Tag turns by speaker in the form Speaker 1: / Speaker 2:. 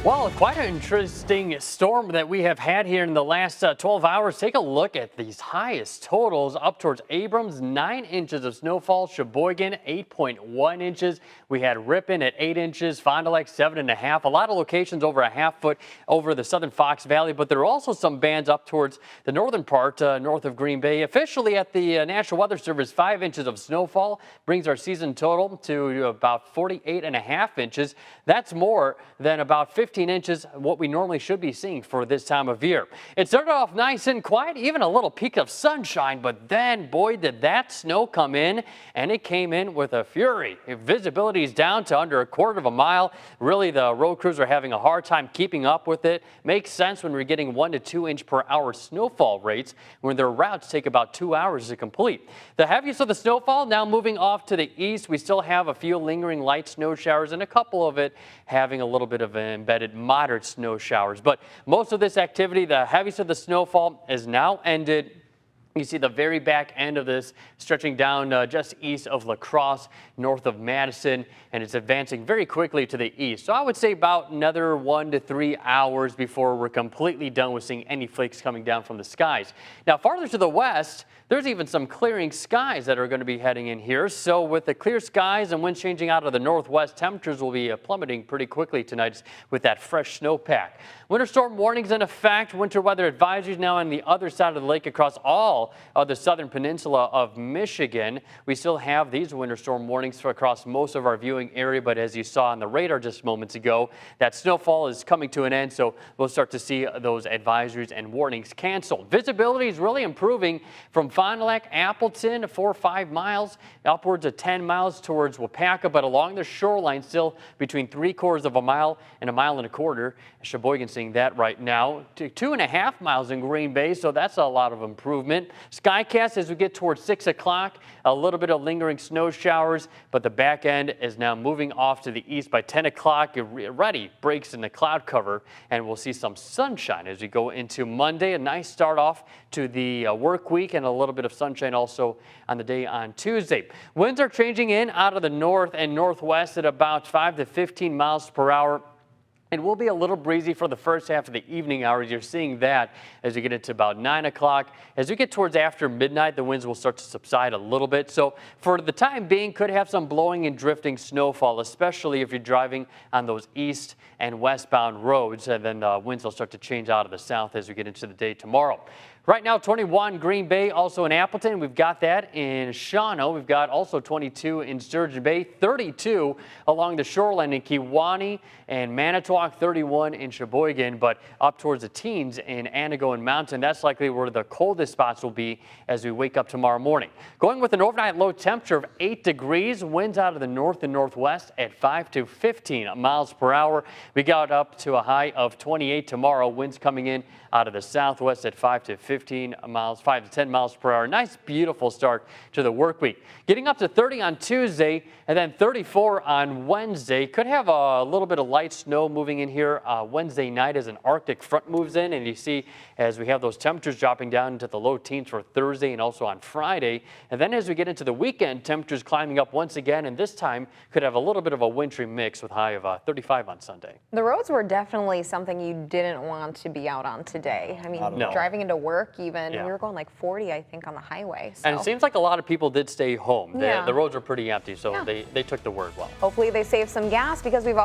Speaker 1: Well, quite an interesting storm that we have had here in the last 12 hours. Take a look at these highest totals up towards Abrams, 9 inches of snowfall, Sheboygan, 8.1 inches. We had Ripon at 8 inches, Fond du Lac 7.5. A lot of locations over a half foot over the southern Fox Valley, but there are also some bands up towards the northern part, north of Green Bay. Officially at the National Weather Service, 5 inches of snowfall brings our season total to about 48.5 inches. That's more than about 15 inches, what we normally should be seeing for this time of year. It started off nice and quiet, even a little peak of sunshine, but then, boy, did that snow come in, and it came in with a fury. Visibility is down to under a quarter of a mile. Really, the road crews are having a hard time keeping up with it. Makes sense when we're getting 1 to 2 inch per hour snowfall rates, when their routes take about 2 hours to complete. The heaviest of the snowfall now moving off to the east. We still have a few lingering light snow showers and a couple of it having a little bit of an embedded moderate snow showers. But most of this activity, the heaviest of the snowfall, is now ended. You see the very back end of this stretching down just east of La Crosse, north of Madison, and it's advancing very quickly to the east. So I would say about another 1 to 3 hours before we're completely done with seeing any flakes coming down from the skies. Now, farther to the west, there's even some clearing skies that are going to be heading in here. So with the clear skies and winds changing out of the northwest, temperatures will be plummeting pretty quickly tonight with that fresh snowpack. Winter storm warnings in effect. Winter weather advisories now on the other side of the lake across all of the southern peninsula of Michigan. We still have these winter storm warnings across most of our viewing area, but as you saw on the radar just moments ago, that snowfall is coming to an end, so we'll start to see those advisories and warnings canceled. Visibility is really improving from Fond du Lac, Appleton, 4 or 5 miles, upwards of 10 miles towards Wapaka, but along the shoreline still between 3/4 of a mile and 1.25 miles. Sheboygan seeing that right now. 2.5 miles in Green Bay, so that's a lot of improvement. Skycast as we get towards 6 o'clock, a little bit of lingering snow showers, but the back end is now moving off to the east. By 10 o'clock, it already breaks in the cloud cover, and we'll see some sunshine as we go into Monday. A nice start off to the work week, and a little bit of sunshine also on the day on Tuesday. Winds are changing in out of the north and northwest at about 5 to 15 miles per hour. It will be a little breezy for the first half of the evening hours. You're seeing that as you get into about 9 o'clock. As we get towards after midnight, the winds will start to subside a little bit. So for the time being, could have some blowing and drifting snowfall, especially if you're driving on those east and westbound roads. And then the winds will start to change out of the south as we get into the day tomorrow. Right now, 21 Green Bay, also in Appleton. We've got that in Shawano. We've got also 22 in Sturgeon Bay, 32 along the shoreline in Kewaunee and Manitowoc, 31 in Sheboygan, but up towards the teens in Anago and Mountain. That's likely where the coldest spots will be as we wake up tomorrow morning. Going with an overnight low temperature of 8 degrees, winds out of the north and northwest at 5 to 15 miles per hour. We got up to a high of 28 tomorrow. Winds coming in out of the southwest at 5 to 10 miles per hour. Nice, beautiful start to the work week. Getting up to 30 on Tuesday and then 34 on Wednesday. Could have a little bit of light snow moving in here Wednesday night as an Arctic front moves in. And you see as we have those temperatures dropping down into the low teens for Thursday and also on Friday. And then as we get into the weekend, temperatures climbing up once again. And this time could have a little bit of a wintry mix with high of 35 on Sunday.
Speaker 2: The roads were definitely something you didn't want to be out on today. I mean, driving into work even, we were going like 40, I think, on the highway. So.
Speaker 1: And it seems like a lot of people did stay home.
Speaker 2: Yeah.
Speaker 1: The roads were pretty empty, so they took the word well.
Speaker 2: Hopefully they save some gas because we've